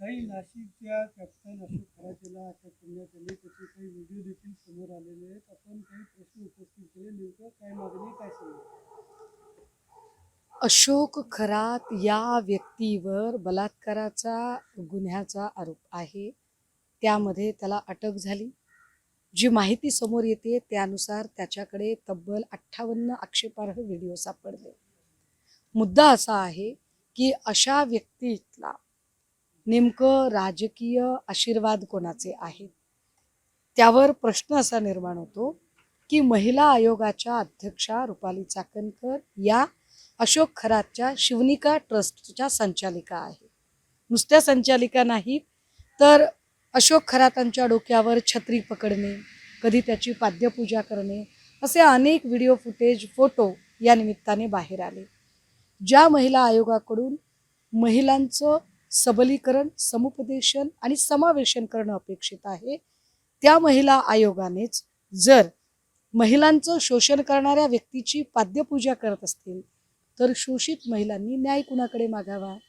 काही नाशिकच्या कॅप्टन अशोक खरातेला अटक करण्यात आली. त्याचे काही व्हिडिओ देखील समोर आलेले आहेत. आपण काही प्रश्न उपस्थित केले. नेमकं काय मागणी, काय सांगू? अशोक खरात या व्यक्तीवर बलात्काराचा गुन्ह्याचा आरोप आहे. त्यामध्ये त्याला अटक झाली. जी माहिती समोर येते त्यानुसार त्याच्याकडे तब्बल 58 आक्षेपार्ह व्हिडिओ सापडले. मुद्दा असा आहे की अशा व्यक्तीला नेमकं राजकीय आशीर्वाद कोणाचे आहेत, त्यावर प्रश्न असा निर्माण होतो की महिला आयोगाच्या अध्यक्षा रुपाली चाकणकर या अशोक खरातच्या शिवनिका ट्रस्टच्या संचालिका आहेत. नुसत्या संचालिका नाहीत, तर अशोक खरातांच्या डोक्यावर छत्री पकडणे, कधी त्याची पाद्यपूजा करणे, असे अनेक व्हिडिओ फुटेज, फोटो या निमित्ताने बाहेर आले. ज्या महिला आयोगाकडून महिलांचं सबलीकरण, समुपदेशन आणि समावेशन करणं अपेक्षित आहे, त्या महिला आयोगानेच जर महिलांचं शोषण करणाऱ्या व्यक्तीची पाद्यपूजा करत असतील तर शोषित महिलांनी न्याय कुणाकडे मागावा?